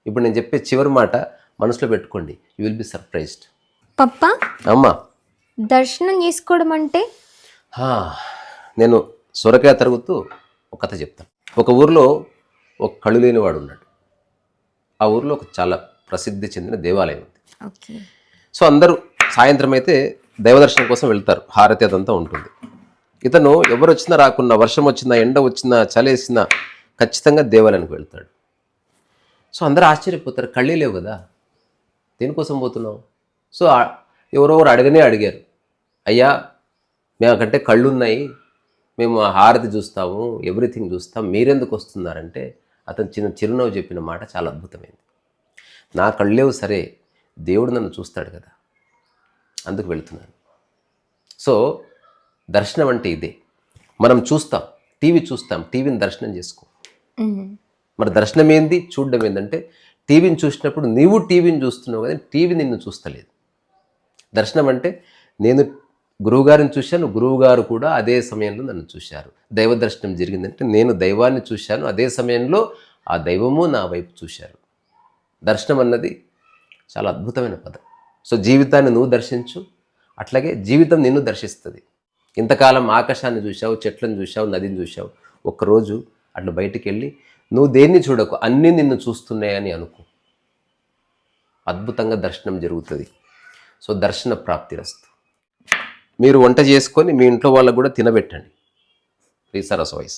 ఇప్పుడు నేను చెప్పే చివరి మాట మనసులో పెట్టుకోండి. You will be surprised. పప్పా, అమ్మా, దర్శనం చేసుకోవడం అంటే? నేను సొరకాయ తరుగుతూ ఒక కథ చెప్తాను. ఒక ఊరిలో ఒక కళ్ళు లేనివాడు ఉన్నాడు. ఆ ఊరిలో ఒక చాలా ప్రసిద్ధి చెందిన దేవాలయం ఉంది. ఓకే. సో అందరూ సాయంత్రం అయితే దైవదర్శనం కోసం వెళ్తారు. హారతి అదంతా ఉంటుంది. ఇతను ఎవరు వచ్చినా రాకున్నా, వర్షం వచ్చినా, ఎండ వచ్చినా, చలేసినా ఖచ్చితంగా దేవాలయానికి వెళ్తాడు. సో అందరూ ఆశ్చర్యపోతారు, కళ్ళే లేవు కదా, దేనికోసం పోతున్నావు? సో ఎవరెవరు అడిగారు, అయ్యా మేకంటే కళ్ళు ఉన్నాయి, మేము హారతి చూస్తాము, ఎవ్రీథింగ్ చూస్తాం, మీరెందుకు వస్తున్నారంటే అతను చిరునవ్వు చెప్పిన మాట చాలా అద్భుతమైంది. నా కళ్ళేవు సరే, దేవుడు నన్ను చూస్తాడు కదా, అందుకు వెళుతున్నాను. సో దర్శనం అంటే ఇదే. మనం చూస్తాం, టీవీ చూస్తాం, టీవీని దర్శనం చేసుకో. మరి దర్శనం ఏంది, చూడడం ఏంటంటే టీవీని చూసినప్పుడు నీవు టీవీని చూస్తున్నావు కదా, టీవీ నిన్ను చూస్తలేదు. దర్శనం అంటే నేను గురువుగారిని చూశాను, గురువుగారు కూడా అదే సమయంలో నన్ను చూశారు. దైవ దర్శనం జరిగిందంటే నేను దైవాన్ని చూశాను, అదే సమయంలో ఆ దైవము నా వైపు చూశారు. దర్శనం అన్నది చాలా అద్భుతమైన పదం. సో జీవితాన్ని నువ్వు దర్శించు, అట్లాగే జీవితం నిన్ను దర్శిస్తుంది. ఇంతకాలం ఆకాశాన్ని చూశావు, చెట్లను చూశావు, నదిని చూశావు. ఒక్కరోజు అట్లా బయటికి వెళ్ళి నువ్వు దేన్ని చూడకు, అన్నీ నిన్ను చూస్తున్నాయని అనుకో, అద్భుతంగా దర్శనం జరుగుతుంది. సో దర్శన ప్రాప్తిరస్తు. మీరు వంట చేసుకొని మీ ఇంట్లో వాళ్ళకు కూడా తినబెట్టండి. రీసరస్ వాయిస్.